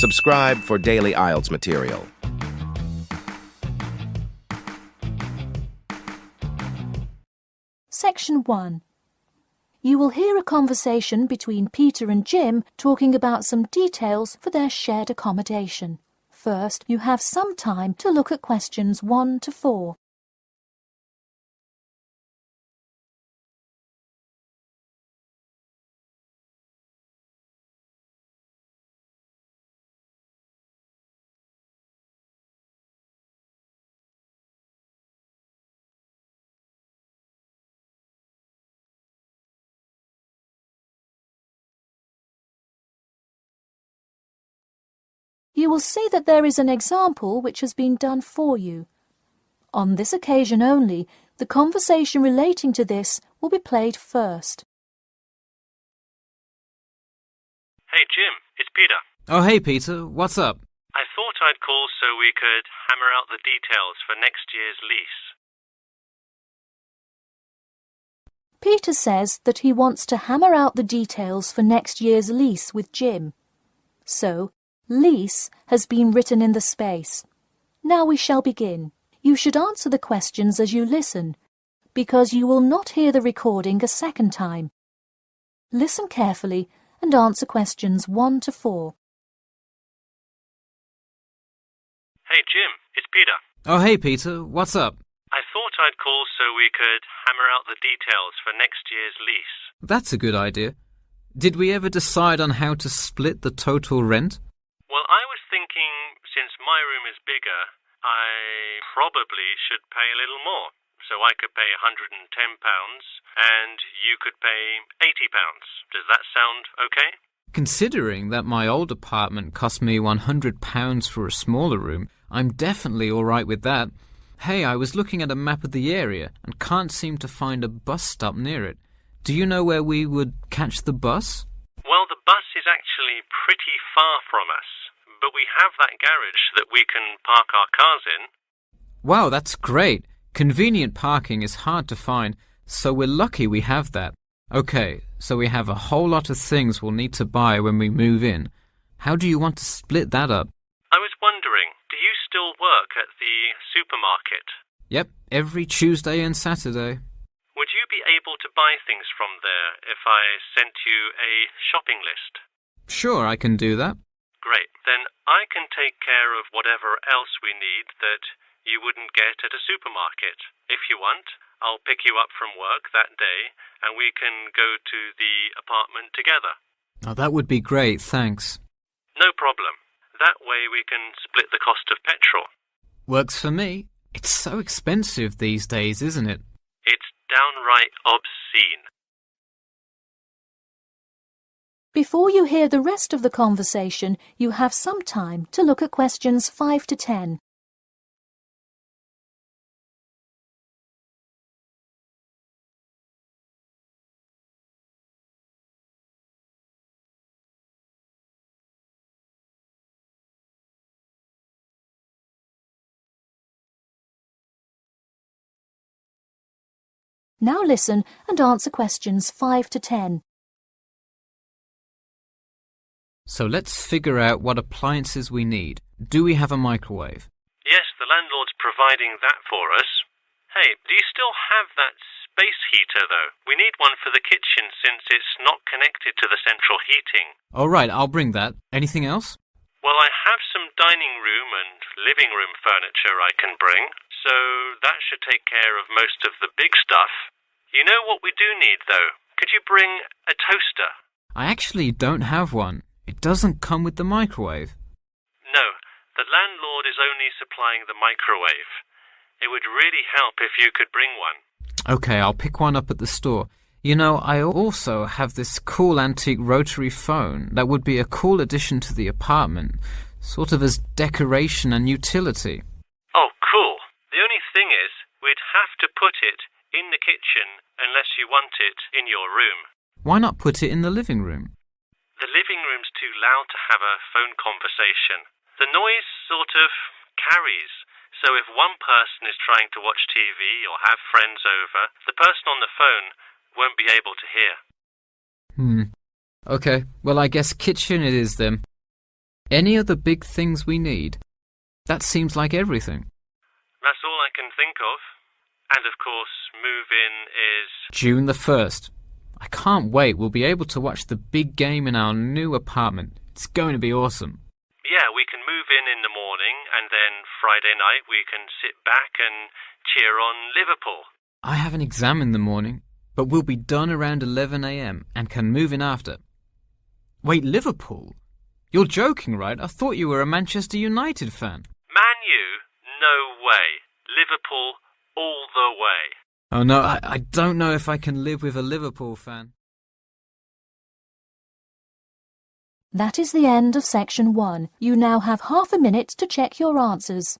Subscribe for daily IELTS material. Section 1. You will hear a conversation between Peter and Jim talking about some details for their shared accommodation. First, you have some time to look at questions 1 to 4. You will see that there is an example which has been done for you. On this occasion only, the conversation relating to this will be played first. Hey Jim, it's Peter. Oh, hey Peter, what's up? I thought I'd call so we could hammer out the details for next year's lease. Peter says that he wants to hammer out the details for next year's lease with Jim. So, lease has been written in the space. Now we shall begin. You should answer the questions as you listen, because you will not hear the recording a second time. Listen carefully and answer questions 1 to 4. Hey Jim, it's Peter. Oh, hey Peter, what's up? I thought I'd call so we could hammer out the details for next year's lease. That's a good idea. Did we ever decide on how to split the total rent? Well, I was thinking, since my room is bigger, I probably should pay a little more. So I could pay £110 and you could pay £80. Does that sound okay? Considering that my old apartment cost me £100 for a smaller room, I'm definitely all right with that. Hey, I was looking at a map of the area and can't seem to find a bus stop near it. Do you know where we would catch the bus? Well, the bus is actually pretty far from us, but we have that garage that we can park our cars in. Wow, that's great. Convenient parking is hard to find, so we're lucky we have that. Okay, so we have a whole lot of things we'll need to buy when we move in. How do you want to split that up? I was wondering, do you still work at the supermarket? Yep, every Tuesday and Saturday. Would you be able to buy things from there if I sent you a shopping list? Sure, I can do that. Great. Then I can take care of whatever else we need that you wouldn't get at a supermarket. If you want, I'll pick you up from work that day and we can go to the apartment together. Oh, that would be great, thanks. No problem. That way we can split the cost of petrol. Works for me. It's so expensive these days, isn't it? It's downright obscene. Before you hear the rest of the conversation, you have some time to look at questions 5 to 10. Now listen and answer questions 5 to 10. So let's figure out what appliances we need. Do we have a microwave? Yes, the landlord's providing that for us. Hey, do you still have that space heater, though? We need one for the kitchen since it's not connected to the central heating. All right, I'll bring that. Anything else? Well, I have some dining room and living room furniture I can bring, so that should take care of most of the big stuff. You know what we do need, though? Could you bring a toaster? I actually don't have one. It doesn't come with the microwave. No, the landlord is only supplying the microwave. It would really help if you could bring one. Okay, I'll pick one up at the store. You know, I also have this cool antique rotary phone that would be a cool addition to the apartment, sort of as decoration and utility. Oh, cool. The only thing is, we'd have to put it in the kitchen unless you want it in your room. Why not put it in the living room? The living room's too loud to have a phone conversation. The noise sort of carries, so if one person is trying to watch TV or have friends over, the person on the phone won't be able to hear. Okay, well I guess kitchen it is then. Any other big things we need? That seems like everything. That's all I can think of. And of course, move-in is... June the 1st. I can't wait. We'll be able to watch the big game in our new apartment. It's going to be awesome. Yeah, we can move in the morning, and then Friday night we can sit back and cheer on Liverpool. I have an exam in the morning, but we'll be done around 11 a.m. and can move in after. Wait, Liverpool? You're joking, right? I thought you were a Manchester United fan. Man U? No way. Liverpool all the way. Oh no, I don't know if I can live with a Liverpool fan. That is the end of section 1. You now have half a minute to check your answers.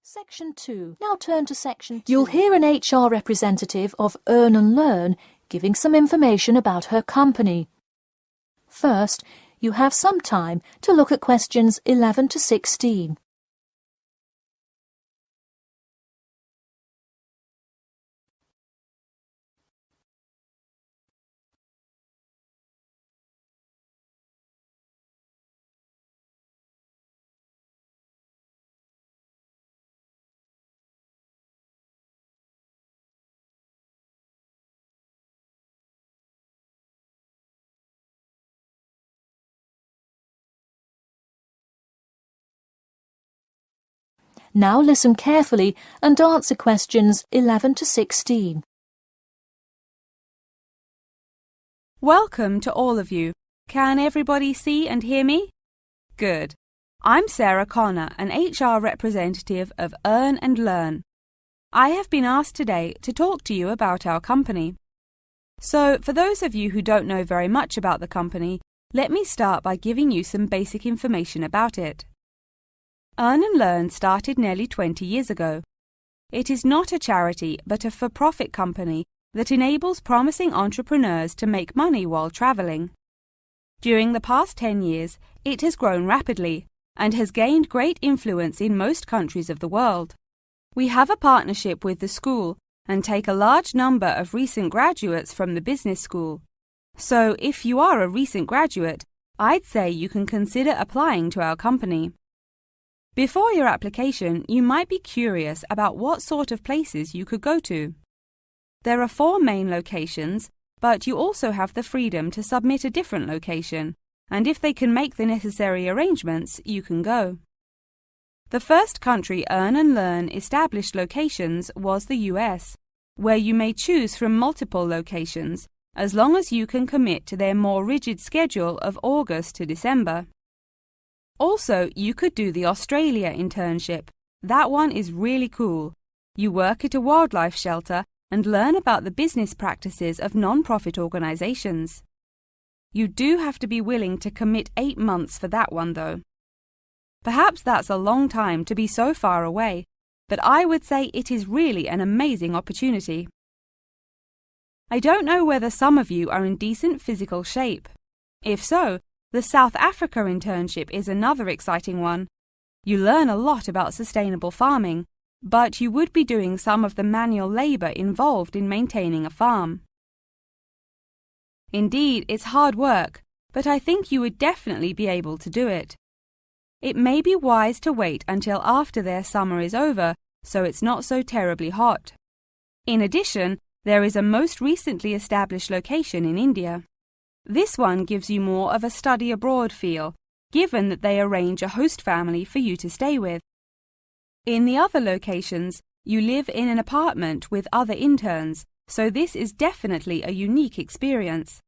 Section 2. Now turn to section 2. You'll hear an HR representative of Earn and Learn giving some information about her company. First, you have some time to look at questions 11 to 16. Now listen carefully and answer questions 11 to 16. Welcome to all of you. Can everybody see and hear me? Good. I'm Sarah Connor, an HR representative of Earn and Learn. I have been asked today to talk to you about our company. So, for those of you who don't know very much about the company, let me start by giving you some basic information about it. Earn and Learn started nearly 20 years ago. It is not a charity but a for-profit company that enables promising entrepreneurs to make money while traveling. During the past 10 years, it has grown rapidly and has gained great influence in most countries of the world. We have a partnership with the school and take a large number of recent graduates from the business school. So if you are a recent graduate, I'd say you can consider applying to our company. Before your application, you might be curious about what sort of places you could go to. There are 4 main locations, but you also have the freedom to submit a different location, and if they can make the necessary arrangements, you can go. The first country Earn and Learn established locations was the US, where you may choose from multiple locations, as long as you can commit to their more rigid schedule of August to December. Also, you could do the Australia internship. That one is really cool. You work at a wildlife shelter and learn about the business practices of non-profit organizations. You do have to be willing to commit 8 months for that one, though. Perhaps that's a long time to be so far away, but I would say it is really an amazing opportunity. I don't know whether some of you are in decent physical shape. If so, the South Africa internship is another exciting one. You learn a lot about sustainable farming, but you would be doing some of the manual labor involved in maintaining a farm. Indeed, it's hard work, but I think you would definitely be able to do it. It may be wise to wait until after their summer is over, so it's not so terribly hot. In addition, there is a most recently established location in India. This one gives you more of a study abroad feel, given that they arrange a host family for you to stay with. In the other locations, you live in an apartment with other interns, so this is definitely a unique experience.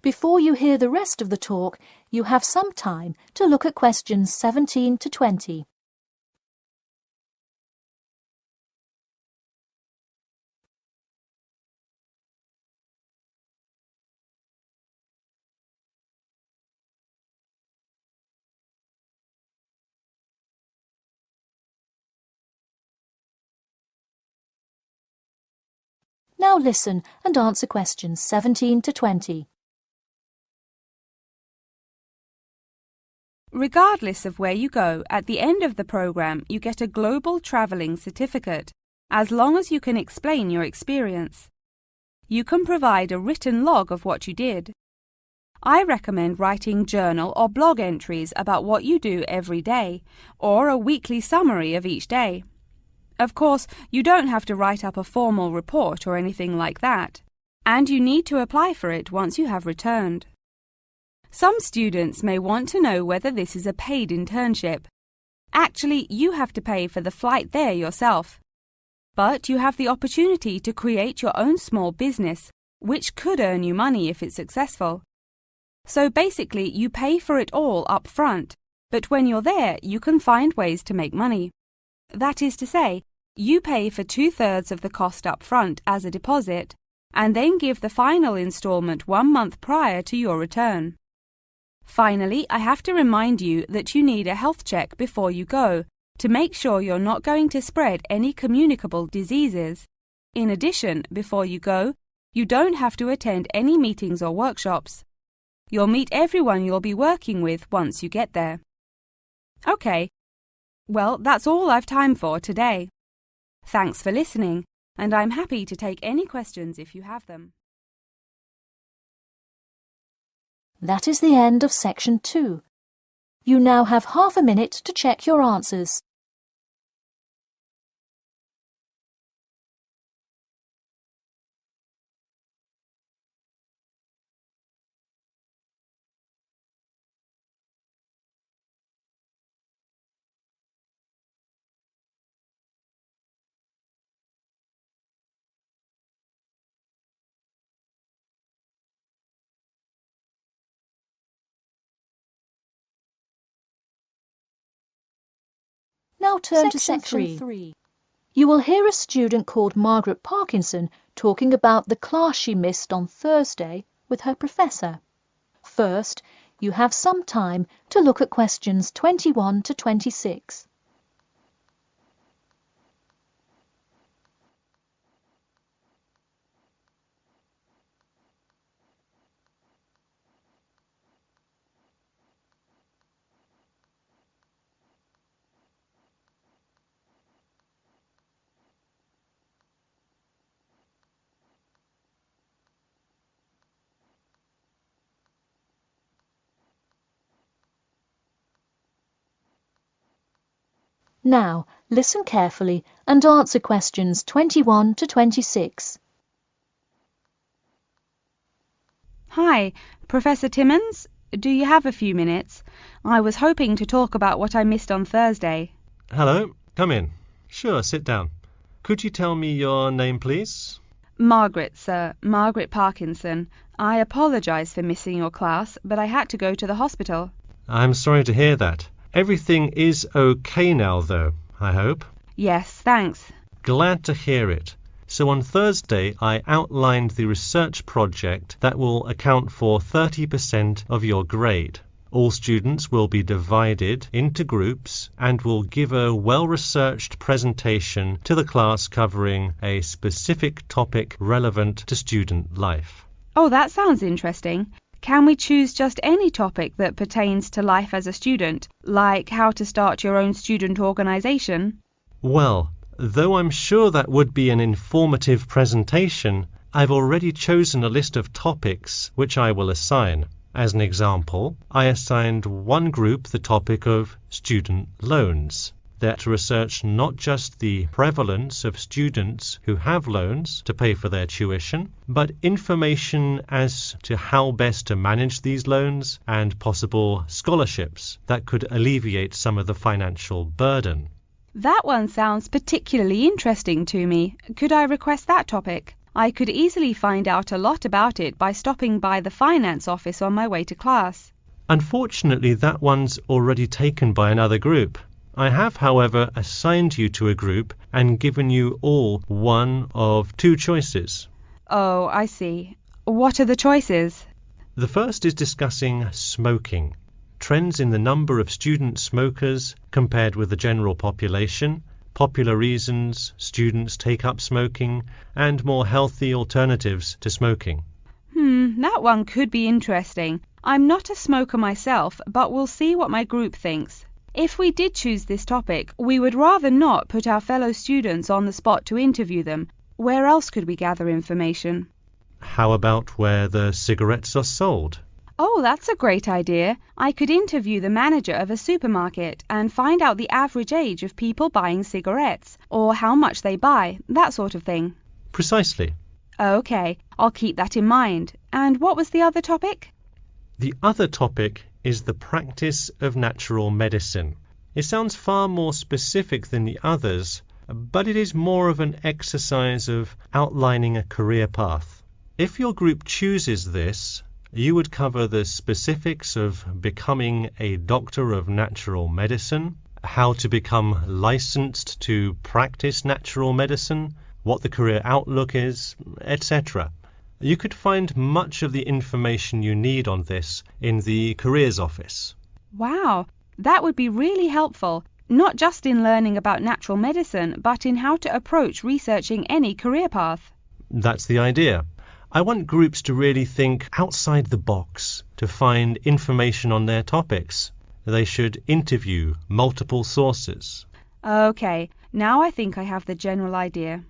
Before you hear the rest of the talk, you have some time to look at questions 17 to 20. Now listen and answer questions 17 to 20. Regardless of where you go, at the end of the program you get a global travelling certificate, as long as you can explain your experience. You can provide a written log of what you did. I recommend writing journal or blog entries about what you do every day, or a weekly summary of each day. Of course, you don't have to write up a formal report or anything like that, and you need to apply for it once you have returned. Some students may want to know whether this is a paid internship. Actually, you have to pay for the flight there yourself. But you have the opportunity to create your own small business, which could earn you money if it's successful. So basically, you pay for it all up front, but when you're there, you can find ways to make money. That is to say, you pay for 2/3 of the cost up front as a deposit, and then give the final installment 1 month prior to your return. Finally, I have to remind you that you need a health check before you go, to make sure you're not going to spread any communicable diseases. In addition, before you go, you don't have to attend any meetings or workshops. You'll meet everyone you'll be working with once you get there. Okay, well, that's all I've time for today. Thanks for listening, and I'm happy to take any questions if you have them. That is the end of section 2. You now have half a minute to check your answers. Now turn to section 3. You will hear a student called Margaret Parkinson talking about the class she missed on Thursday with her professor. First, you have some time to look at questions 21 to 26. Now, listen carefully and answer questions 21 to 26. Hi, Professor Timmons? Do you have a few minutes? I was hoping to talk about what I missed on Thursday. Hello, come in. Sure, sit down. Could you tell me your name, please? Margaret, sir. Margaret Parkinson. I apologise for missing your class, but I had to go to the hospital. I'm sorry to hear that. Everything is okay now, though, I hope? Yes, thanks. Glad to hear it. So on Thursday, I outlined the research project that will account for 30% of your grade. All students will be divided into groups and will give a well-researched presentation to the class covering a specific topic relevant to student life. Oh, that sounds interesting. Can we choose just any topic that pertains to life as a student, like how to start your own student organisation? Well, though I'm sure that would be an informative presentation, I've already chosen a list of topics which I will assign. As an example, I assigned one group the topic of student loans. They're to research not just the prevalence of students who have loans to pay for their tuition, but information as to how best to manage these loans and possible scholarships that could alleviate some of the financial burden. That one sounds particularly interesting to me. Could I request that topic? I could easily find out a lot about it by stopping by the finance office on my way to class. Unfortunately, that one's already taken by another group. I have, however, assigned you to a group and given you all one of two choices. Oh, I see. What are the choices? The first is discussing smoking, trends in the number of student smokers compared with the general population, popular reasons students take up smoking, and more healthy alternatives to smoking. That one could be interesting. I'm not a smoker myself, but we'll see what my group thinks. If we did choose this topic, we would rather not put our fellow students on the spot to interview them. Where else could we gather information? How about where the cigarettes are sold? Oh, that's a great idea. I could interview the manager of a supermarket and find out the average age of people buying cigarettes, or how much they buy, that sort of thing. Precisely. Okay, I'll keep that in mind. And what was the other topic? The other topic is the practice of natural medicine. It sounds far more specific than the others, but it is more of an exercise of outlining a career path. If your group chooses this, you would cover the specifics of becoming a doctor of natural medicine, how to become licensed to practice natural medicine, what the career outlook is, etc. You could find much of the information you need on this in the careers office. Wow, that would be really helpful, not just in learning about natural medicine, but in how to approach researching any career path. That's the idea. I want groups to really think outside the box to find information on their topics. They should interview multiple sources. Okay, now I think I have the general idea.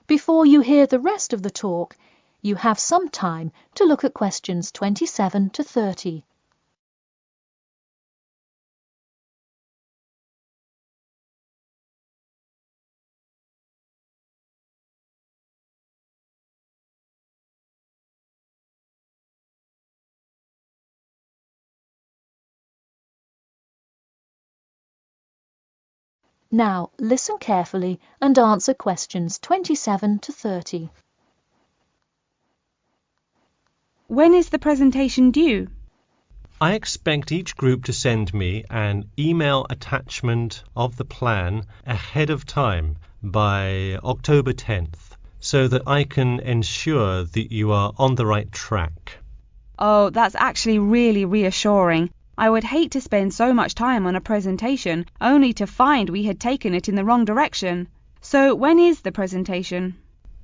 Before you hear the rest of the talk, you have some time to look at questions 27 to 30. Now, listen carefully and answer questions 27 to 30. When is the presentation due? I expect each group to send me an email attachment of the plan ahead of time by October 10th, so that I can ensure that you are on the right track. Oh, that's actually really reassuring. I would hate to spend so much time on a presentation only to find we had taken it in the wrong direction. So when is the presentation?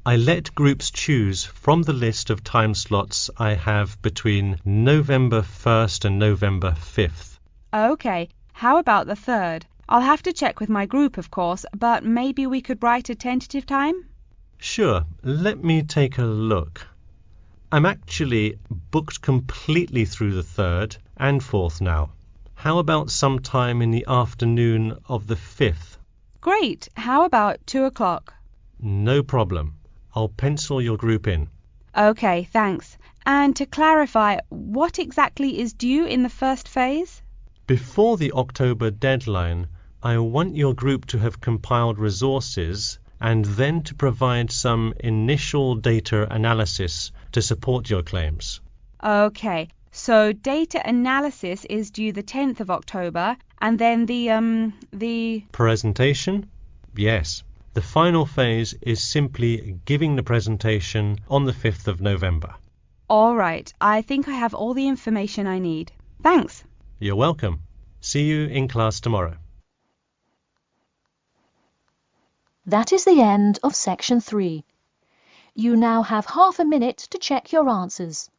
I let groups choose from the list of time slots I have between November 1st and November 5th. Okay, how about the 3rd? I'll have to check with my group, of course, but maybe we could write a tentative time? Sure, let me take a look. I'm actually booked completely through the 3rd and 4th now. How about sometime in the afternoon of the 5th? Great, how about 2 o'clock? No problem. I'll pencil your group in. Okay, thanks. And to clarify, what exactly is due in the first phase? Before the October deadline, I want your group to have compiled resources and then to provide some initial data analysis to support your claims. Okay, so data analysis is due the 10th of October, and then the Presentation? Yes. The final phase is simply giving the presentation on the 5th of November. All right, I think I have all the information I need. Thanks. You're welcome. See you in class tomorrow. That is the end of section 3. You now have half a minute to check your answers.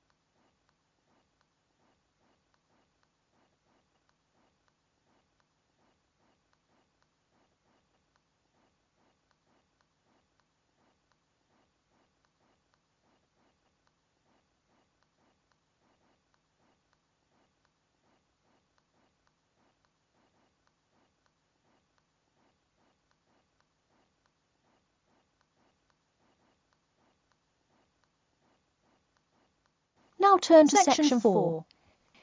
Now turn to section 4.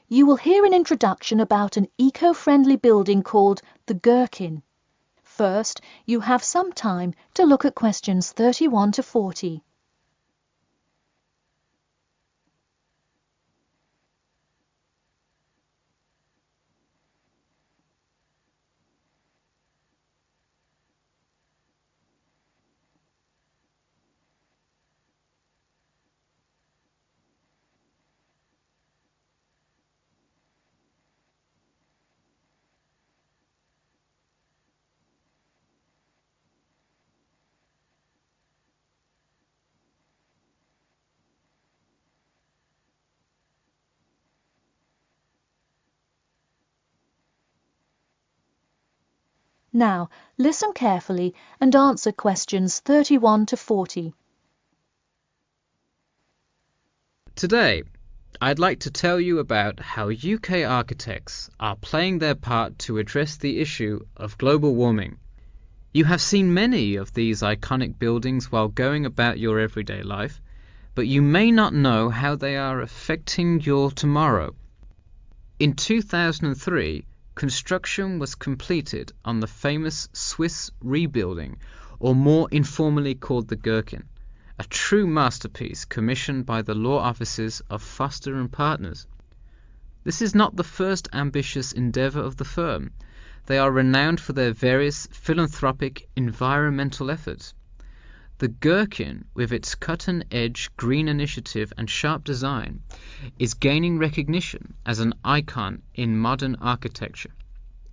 You will hear an introduction about an eco-friendly building called the Gherkin. First, you have some time to look at questions 31 to 40. Now, listen carefully and answer questions 31 to 40. Today, I'd like to tell you about how UK architects are playing their part to address the issue of global warming. You have seen many of these iconic buildings while going about your everyday life, but you may not know how they are affecting your tomorrow. In 2003, construction was completed on the famous Swiss rebuilding, or more informally called the Gherkin, a true masterpiece commissioned by the law offices of Foster and Partners. This is not the first ambitious endeavour of the firm. They are renowned for their various philanthropic environmental efforts. The Gherkin, with its cut-and-edge green initiative and sharp design, is gaining recognition as an icon in modern architecture.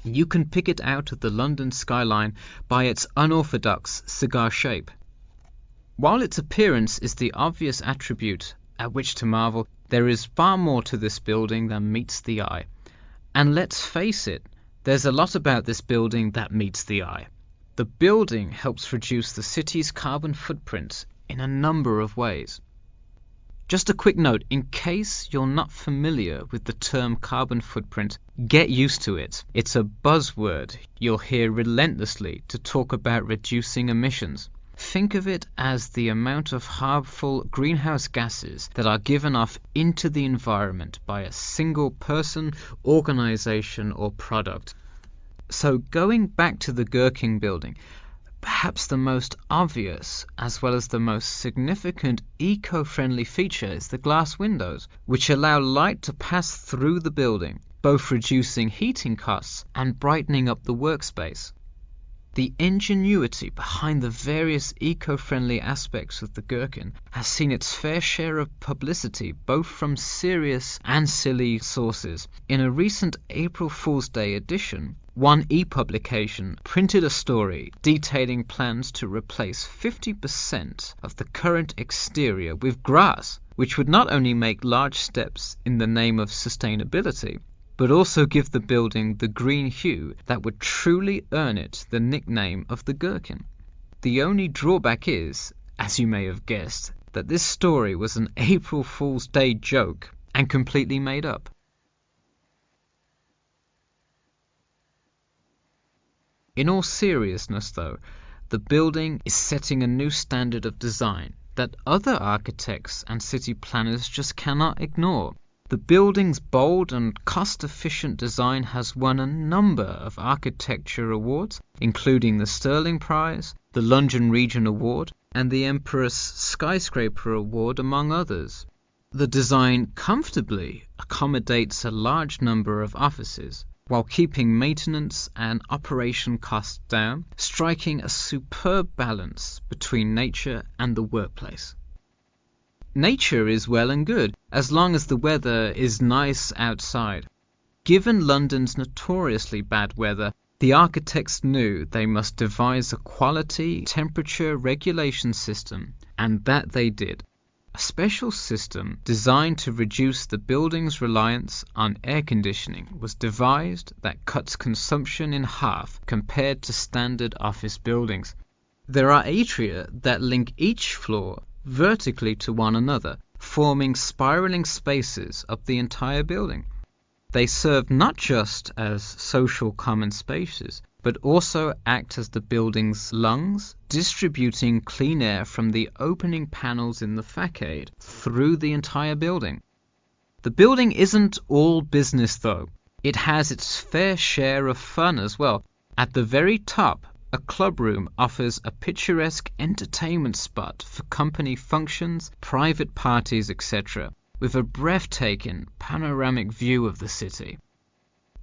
You can pick it out of the London skyline by its unorthodox cigar shape. While its appearance is the obvious attribute at which to marvel, there is far more to this building than meets the eye. And let's face it, there's a lot about this building that meets the eye. The building helps reduce the city's carbon footprint in a number of ways. Just a quick note, in case you're not familiar with the term carbon footprint, get used to it. It's a buzzword you'll hear relentlessly to talk about reducing emissions. Think of it as the amount of harmful greenhouse gases that are given off into the environment by a single person, organization, or product. So going back to the Gherkin building, perhaps the most obvious as well as the most significant eco-friendly feature is the glass windows, which allow light to pass through the building, both reducing heating costs and brightening up the workspace. The ingenuity behind the various eco-friendly aspects of the Gherkin has seen its fair share of publicity, both from serious and silly sources. In a recent April Fool's Day edition, one e-publication printed a story detailing plans to replace 50% of the current exterior with grass, which would not only make large steps in the name of sustainability, but also give the building the green hue that would truly earn it the nickname of the Gherkin. The only drawback is, as you may have guessed, that this story was an April Fool's Day joke and completely made up. In all seriousness, though, the building is setting a new standard of design that other architects and city planners just cannot ignore. The building's bold and cost-efficient design has won a number of architecture awards, including the Stirling Prize, the London Region Award, and the Empress Skyscraper Award, among others. The design comfortably accommodates a large number of offices, while keeping maintenance and operation costs down, striking a superb balance between nature and the workplace. Nature is well and good, as long as the weather is nice outside. Given London's notoriously bad weather, the architects knew they must devise a quality temperature regulation system, and that they did. A special system designed to reduce the building's reliance on air conditioning was devised that cuts consumption in half compared to standard office buildings. There are atria that link each floor vertically to one another, forming spiraling spaces up the entire building. They serve not just as social common spaces, but also act as the building's lungs, distributing clean air from the opening panels in the facade through the entire building. The building isn't all business though. It has its fair share of fun as well. At the very top, a club room offers a picturesque entertainment spot for company functions, private parties, etc., with a breathtaking panoramic view of the city.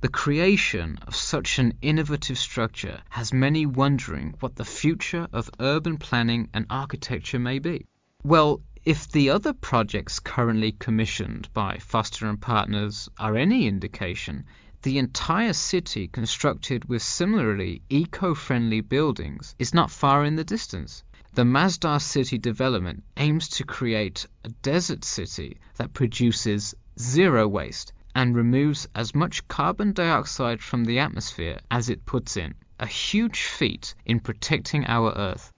The creation of such an innovative structure has many wondering what the future of urban planning and architecture may be. Well, if the other projects currently commissioned by Foster and Partners are any indication, the entire city constructed with similarly eco-friendly buildings is not far in the distance. The Masdar City development aims to create a desert city that produces zero waste and removes as much carbon dioxide from the atmosphere as it puts in, a huge feat in protecting our Earth.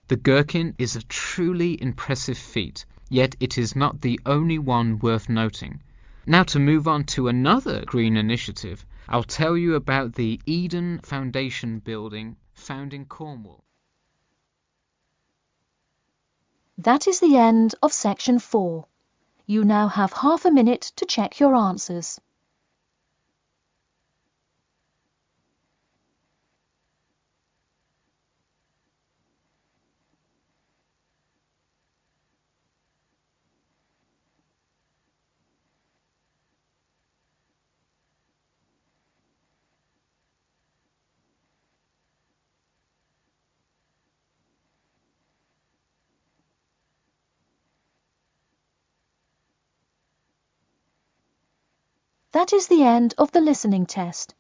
The gherkin is a truly impressive feat, yet it is not the only one worth noting. Now, to move on to another green initiative, I'll tell you about the Eden Foundation building found in Cornwall. That is the end of section 4. You now have half a minute to check your answers. That is the end of the listening test.